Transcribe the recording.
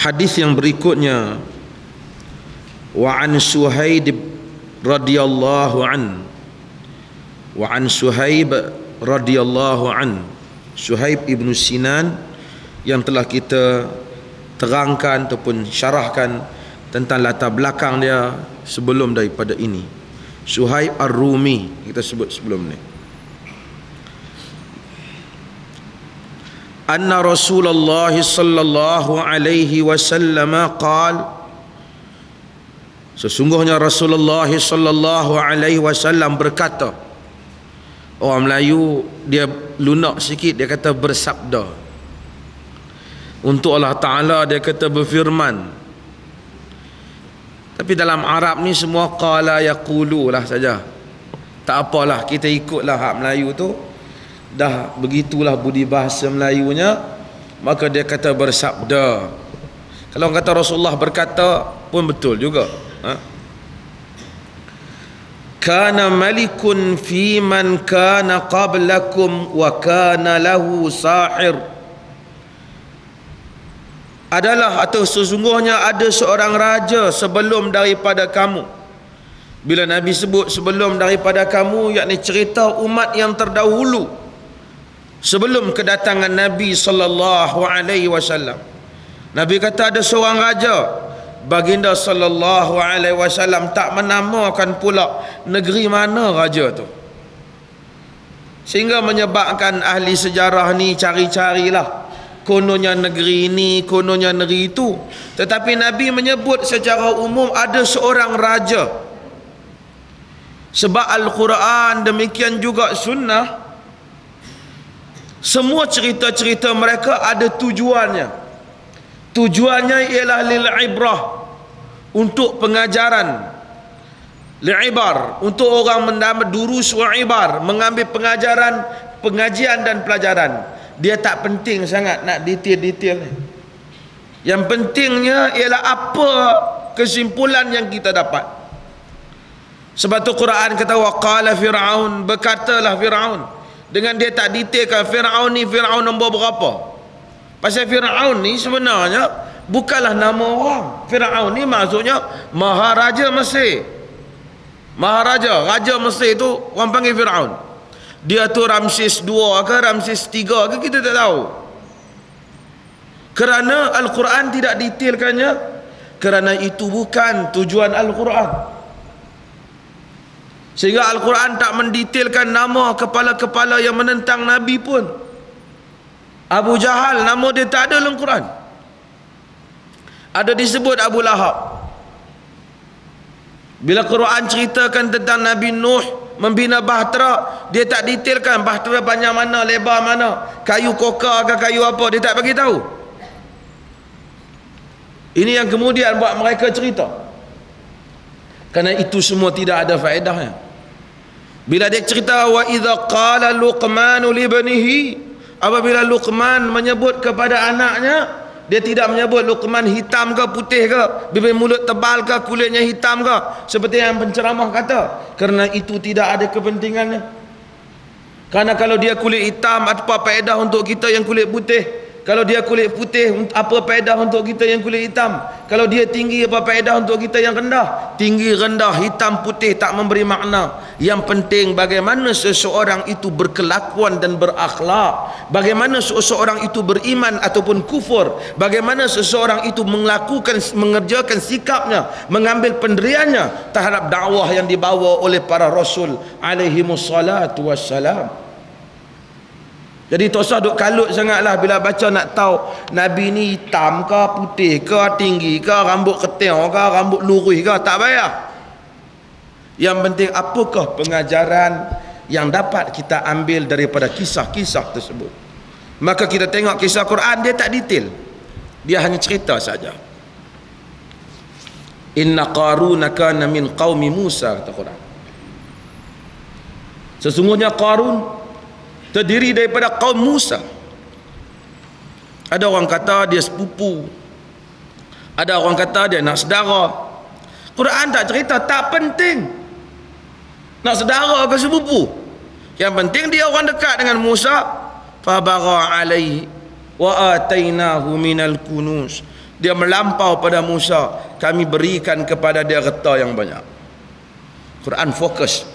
Hadis yang berikutnya, wa an Suhaib radhiyallahu an, wa an Suhaib radhiyallahu an, Suhaib ibnu Sinan, yang telah kita terangkan ataupun syarahkan tentang latar belakang dia sebelum daripada ini. Suhaib Ar-Rumi kita sebut sebelum ni. Anna Rasulullah sallallahu alaihi wasallam qala, sesungguhnya Rasulullah sallallahu alaihi wasallam berkata, orang Melayu dia lunak sikit, dia kata bersabda. Untuk Allah Ta'ala dia kata berfirman. Tapi dalam Arab ni semua qala yaqulu lah saja. Tak apalah, kita ikutlah hak Melayu tu. Dah begitulah budi bahasa Melayunya, maka dia kata bersabda. Kalau orang kata Rasulullah berkata pun betul juga. Kana malikun fi man kana qablakum wa kana lahu sahir. Adalah atau sesungguhnya ada seorang raja sebelum daripada kamu. Bila Nabi sebut sebelum daripada kamu, yakni cerita umat yang terdahulu sebelum kedatangan Nabi sallallahu alaihi wasallam. Nabi kata ada seorang raja. Baginda sallallahu alaihi wasallam tak menamakan pula negeri mana raja tu, sehingga menyebabkan ahli sejarah ni cari-carilah, kononnya negeri ini, kononnya negeri itu. Tetapi Nabi menyebut secara umum ada seorang raja. Sebab Al-Quran, demikian juga sunnah, semua cerita-cerita mereka ada tujuannya. Tujuannya ialah lil ibrah, untuk pengajaran, li'ibar, untuk orang mendapat durus wa ibar, mengambil pengajaran, pengajian dan pelajaran. Dia tak penting sangat nak detail-detail ni. Yang pentingnya ialah apa kesimpulan yang kita dapat. Sebab tu Quran kata wa qala Fir'aun, berkatalah Fir'aun. Dengan dia tak detailkan Fir'aun ni Fir'aun nombor berapa. Pasal Fir'aun ni sebenarnya bukanlah nama orang. Fir'aun ni maksudnya Maharaja Mesir. Maharaja, Raja Mesir tu orang panggil Fir'aun. Dia tu Ramses II ke Ramses III ke kita tak tahu. Kerana Al-Quran tidak detailkannya. Kerana itu bukan tujuan Al-Quran. Sehingga Al-Quran tak mendetailkan nama kepala-kepala yang menentang Nabi pun. Abu Jahal nama dia tak ada dalam Quran. Ada disebut Abu Lahab. Bila Quran ceritakan tentang Nabi Nuh membina bahtera, dia tak detailkan bahtera panjang mana, lebar mana, kayu koka ke kayu apa, dia tak bagi tahu. Ini yang kemudian buat mereka cerita. Kerana itu semua tidak ada faedahnya. Bila dia cerita wa idza qala Luqman li ibnihi, apabila Luqman menyebut kepada anaknya, dia tidak menyebut Luqman hitam ke putih ke, bibir mulut tebal ke, kulitnya hitam ke, seperti yang penceramah kata. Kerana itu tidak ada kepentingannya. Kerana kalau dia kulit hitam, apa faedah untuk kita yang kulit putih? Kalau dia kulit putih, apa faedah untuk kita yang kulit hitam? Kalau dia tinggi, apa faedah untuk kita yang rendah? Tinggi, rendah, hitam, putih tak memberi makna. Yang penting bagaimana seseorang itu berkelakuan dan berakhlak, bagaimana seseorang itu beriman ataupun kufur, bagaimana seseorang itu mengerjakan sikapnya, mengambil pendiriannya terhadap dakwah yang dibawa oleh para rasul alaihimussalatu wassalam. Jadi tak usah duk kalut sangatlah bila baca nak tahu Nabi ni hitam ke putih ke, tinggi ke, rambut ketel ke, rambut lurus ke, tak payah. Yang penting apakah pengajaran yang dapat kita ambil daripada kisah-kisah tersebut. Maka kita tengok kisah Quran, dia tak detail, dia hanya cerita saja. Inna Qaruna kana min qaumi Musa, kata Quran. Sesungguhnya Qarun terdiri daripada kaum Musa. Ada orang kata dia sepupu, ada orang kata dia nak saudara. Quran tak cerita, tak penting nak saudara ke sepupu. Yang penting dia orang dekat dengan Musa. Fa bagha alaihi wa atainahu minal kunuz dia melampau pada Musa, kami berikan kepada dia harta yang banyak. Quran fokus.